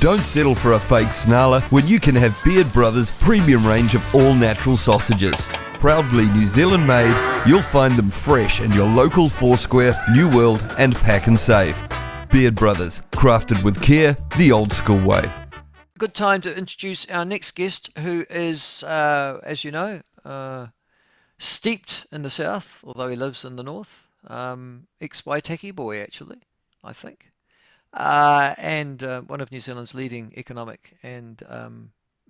Don't settle for a fake snarler when you can have Beard Brothers' premium range of all-natural sausages. Proudly New Zealand made, you'll find them fresh in your local Foursquare, New World and Pack and Save. Beard Brothers, crafted with care, the old school way. Good time to introduce our next guest, who is, as you know, steeped in the south, although he lives in the north. Ex-Waitaki boy, actually, I think. And one of New Zealand's leading economic and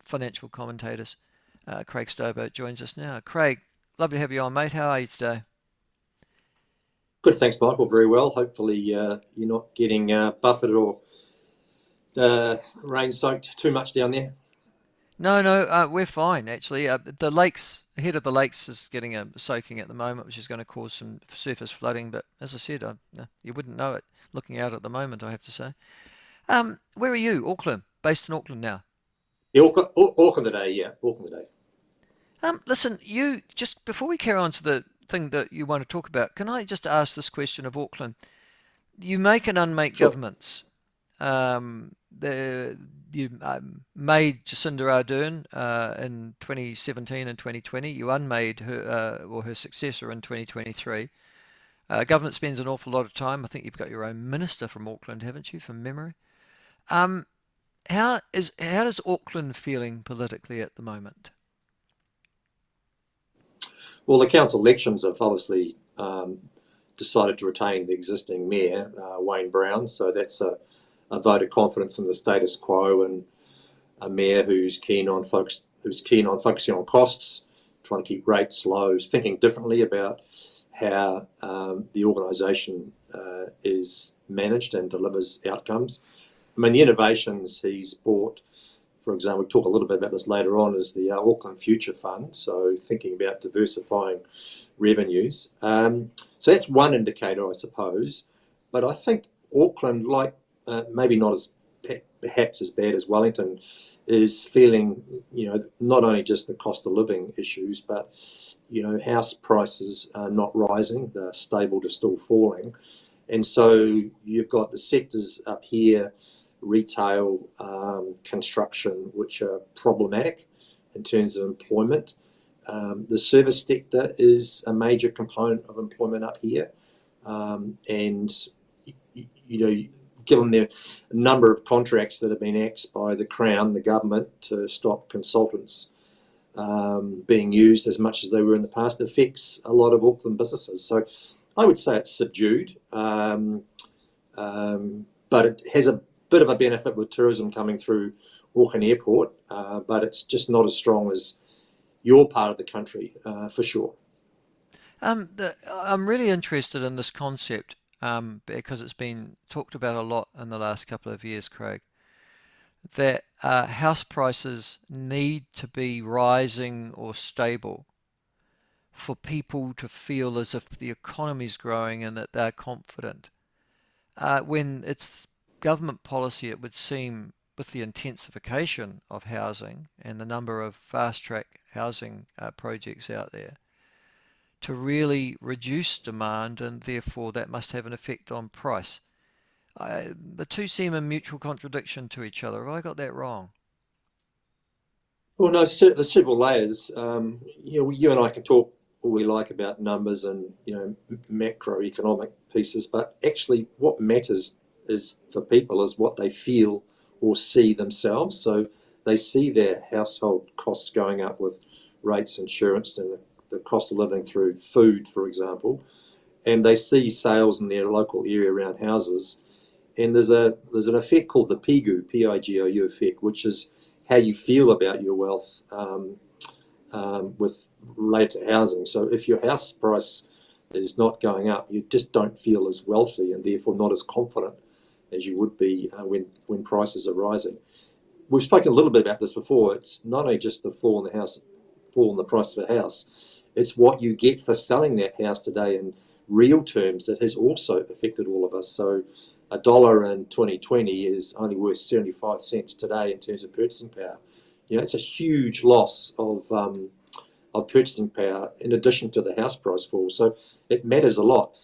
financial commentators, Craig Stobo, joins us now. Craig, lovely to have you on, mate. How are you today? Good, thanks, Michael. Very well. Hopefully you're not getting buffeted or rain-soaked too much down there. No, we're fine, actually. The lakes, ahead of the lakes, is getting a soaking at the moment, which is going to cause some surface flooding. But as I said, you wouldn't know it looking out at the moment, I have to say. Where are you? Auckland, based in Auckland now. Yeah, Auckland today, yeah, Auckland today. Listen, you, just before we carry on to the thing that you want to talk about, can I just ask this question of Auckland? You make and unmake Sure. governments. You made Jacinda Ardern in 2017 and 2020. You unmade her or her successor in 2023. Government spends an awful lot of time. I think you've got your own minister from Auckland, haven't you, from memory? How does Auckland feeling politically at the moment? Well, the council elections have obviously decided to retain the existing mayor, Wayne Brown. So that's a vote of confidence in the status quo, and a mayor who's keen on focusing on costs, trying to keep rates low, thinking differently about how the organisation is managed and delivers outcomes. I mean, the innovations he's brought, for example, we'll talk a little bit about this later on, is the Auckland Future Fund, so thinking about diversifying revenues. So that's one indicator, I suppose. But I think Auckland, like maybe not as perhaps as bad as Wellington, is feeling, not only just the cost of living issues, but, house prices are not rising, they're stable to still falling. And so you've got the sectors up here, retail, construction, which are problematic in terms of employment. The service sector is a major component of employment up here. And, given the number of contracts that have been axed by the Crown, the government, to stop consultants being used as much as they were in the past, affects a lot of Auckland businesses. So I would say it's subdued, but it has a bit of a benefit with tourism coming through Auckland Airport, but it's just not as strong as your part of the country, for sure. I'm really interested in this concept because it's been talked about a lot in the last couple of years, Craig, that house prices need to be rising or stable for people to feel as if the economy's growing and that they're confident. When it's government policy, it would seem, with the intensification of housing and the number of fast-track housing projects out there, to really reduce demand, and therefore that must have an effect on price. The two seem in mutual contradiction to each other. Have I got that wrong? Well, no, there's several layers. You and I can talk all we like about numbers and macroeconomic pieces, but actually what matters is for people is what they feel or see themselves. So they see their household costs going up with rates, insurance, and the cost of living through food, for example, and they see sales in their local area around houses. And there's an effect called the PIGU, P-I-G-O-U effect, which is how you feel about your wealth with related to housing. So if your house price is not going up, you just don't feel as wealthy and therefore not as confident as you would be when prices are rising. We've spoken a little bit about this before. It's not only just the fall in the price of a house, it's what you get for selling that house today in real terms that has also affected all of us. So $1 in 2020 is only worth 75 cents today in terms of purchasing power. It's a huge loss of purchasing power in addition to the house price fall. So it matters a lot.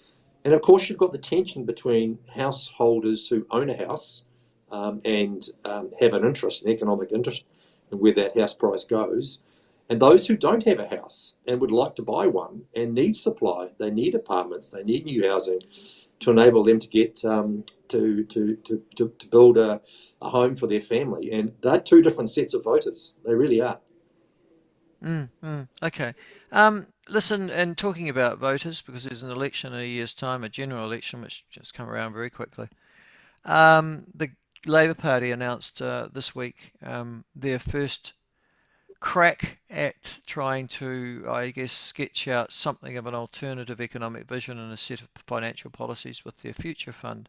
And of course, you've got the tension between householders who own a house and have an interest, an economic interest in where that house price goes. And those who don't have a house and would like to buy one and need supply, they need apartments, they need new housing to enable them to get to build a home for their family. And they're two different sets of voters. They really are. Okay. Listen, and talking about voters, because there's an election in a year's time, a general election, which just come around very quickly. The Labour Party announced this week their first crack at trying to, I guess, sketch out something of an alternative economic vision and a set of financial policies with their future fund.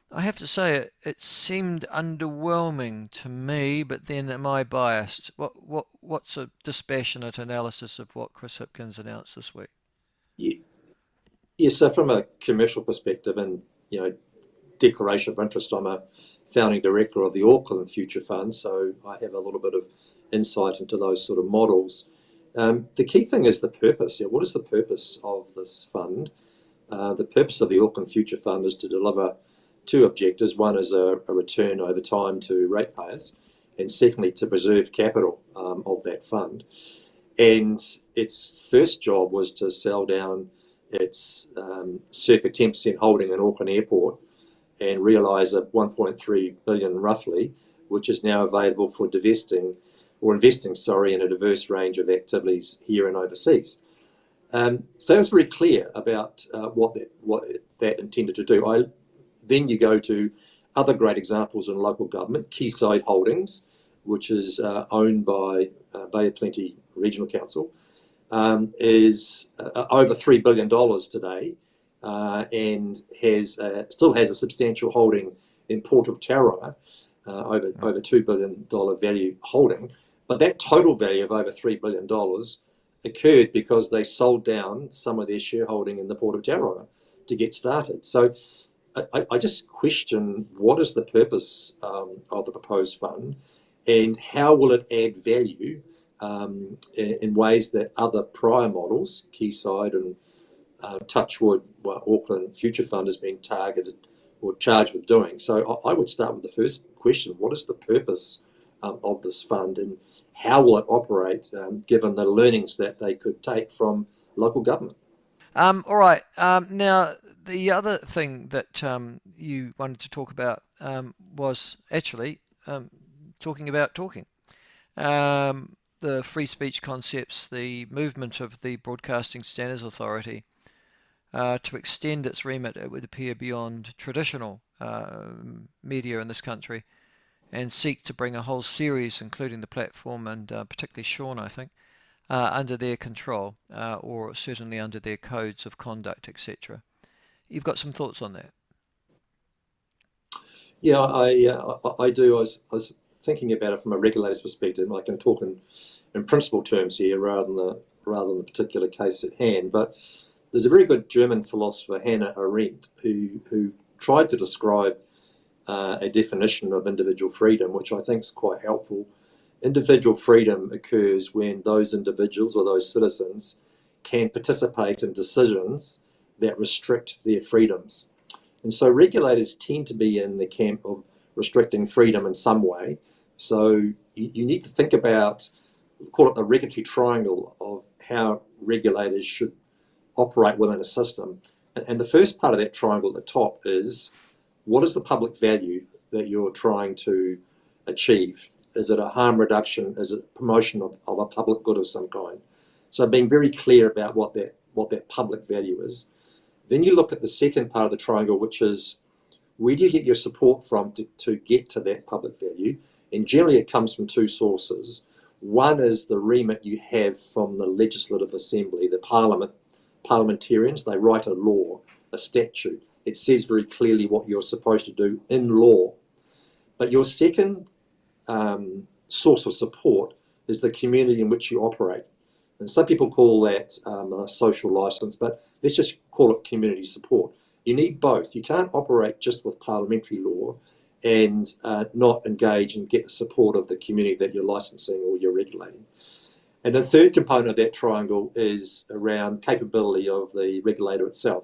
I have to say it seemed underwhelming to me, but then am I biased? What's a dispassionate analysis of what Chris Hipkins announced this week? Yeah, so from a commercial perspective and, declaration of interest, I'm a founding director of the Auckland Future Fund, so I have a little bit of insight into those sort of models. The key thing is the purpose. What is the purpose of this fund? The purpose of the Auckland Future Fund is to deliver two objectives. One is a return over time to ratepayers, and secondly, to preserve capital of that fund. And its first job was to sell down its circa 10% holding in Auckland Airport and realise a 1.3 billion roughly, which is now available for investing in a diverse range of activities here and overseas. So it was very clear about what that intended to do. Then you go to other great examples in local government. Quayside Holdings, which is owned by Bay of Plenty Regional Council, is over $3 billion today, and still has a substantial holding in Port of Tauranga, over $2 billion value holding. But that total value of over $3 billion occurred because they sold down some of their shareholding in the Port of Tauranga to get started. So I just question what is the purpose of the proposed fund, and how will it add value in ways that other prior models, Quayside and Touchwood, Auckland Future Fund, has been targeted or charged with doing. So I would start with the first question: what is the purpose of this fund, and how will it operate, given the learnings that they could take from local government? All right. Now, the other thing that you wanted to talk about was actually talking about talking. The free speech concepts, the movement of the Broadcasting Standards Authority to extend its remit, it would appear, beyond traditional media in this country, and seek to bring a whole series, including the platform and particularly Sean, I think, under their control, or certainly under their codes of conduct, etc. You've got some thoughts on that? Yeah, I do. I was thinking about it from a regulator's perspective. I can talk in principle terms here rather than the particular case at hand. But there's a very good German philosopher, Hannah Arendt, who tried to describe a definition of individual freedom, which I think is quite helpful. Individual freedom occurs when those individuals or those citizens can participate in decisions that restrict their freedoms. And so regulators tend to be in the camp of restricting freedom in some way. So you need to think about, call it the regulatory triangle of how regulators should operate within a system. And the first part of that triangle at the top is, what is the public value that you're trying to achieve? Is it a harm reduction? Is it promotion of a public good of some kind? So being very clear about what that public value is. Then you look at the second part of the triangle, which is, where do you get your support from to get to that public value? And generally it comes from two sources. One is the remit you have from the Legislative Assembly, the parliamentarians. They write a law, a statute. It says very clearly what you're supposed to do in law. But your second source of support is the community in which you operate. And some people call that a social license, but let's just call it community support. You need both. You can't operate just with parliamentary law and not engage and get the support of the community that you're licensing or you're regulating. And the third component of that triangle is around capability of the regulator itself.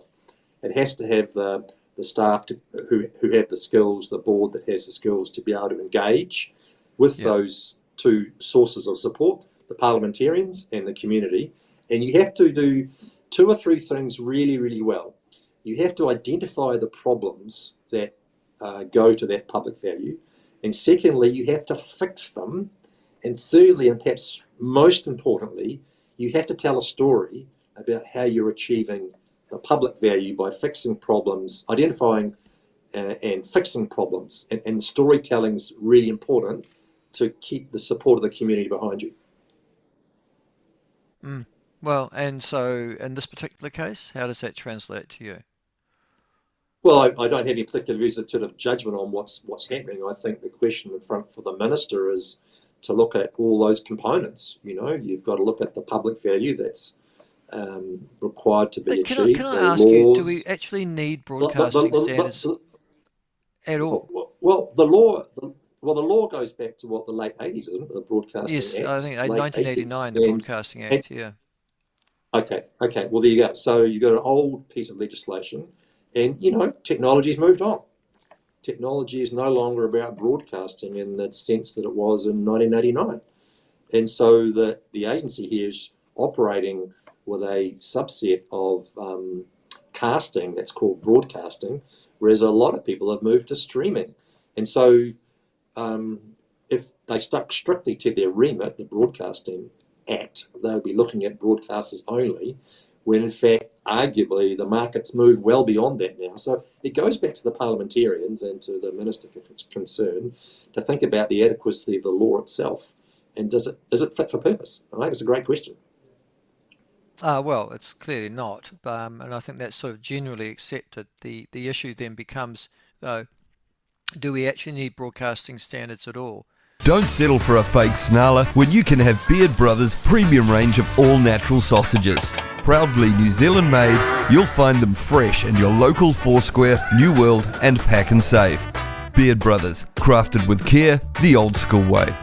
It has to have the the staff who have the skills, the board that has the skills to be able to engage with those two sources of support, the parliamentarians and the community. And you have to do 2 or 3 things really, really well. You have to identify the problems that go to that public value. And secondly, you have to fix them. And thirdly, and perhaps most importantly, you have to tell a story about how you're achieving the public value by fixing problems, identifying and fixing problems. And storytelling's really important to keep the support of the community behind you. Well, and so in this particular case, how does that translate to you? Well, I don't have any particular sort of judgment on what's happening. I think the question in front for the minister is to look at all those components. You know, you've got to look at the public value that's required to be achieved. Can I ask you, do we actually need broadcasting standards at all? Well, the law goes back to the late 80s, isn't it? The Broadcasting Yes, Act. I think late 1989, 80s. the Broadcasting Act, yeah. Okay. Well, there you go. So you've got an old piece of legislation, and technology's moved on. Technology is no longer about broadcasting in the sense that it was in 1989, and so the agency here is operating with a subset of casting that's called broadcasting, whereas a lot of people have moved to streaming, and so if they stuck strictly to their remit, the Broadcasting Act, they would be looking at broadcasters only, when in fact, arguably, the market's moved well beyond that now. So it goes back to the parliamentarians and to the minister concerned to think about the adequacy of the law itself, and is it fit for purpose? I think it's a great question. Well, it's clearly not, and I think that's sort of generally accepted. The issue then becomes, though, do we actually need broadcasting standards at all? Don't settle for a fake snarler when you can have Beard Brothers' premium range of all-natural sausages. Proudly New Zealand made, you'll find them fresh in your local Foursquare, New World and Pack and Save. Beard Brothers, crafted with care the old school way.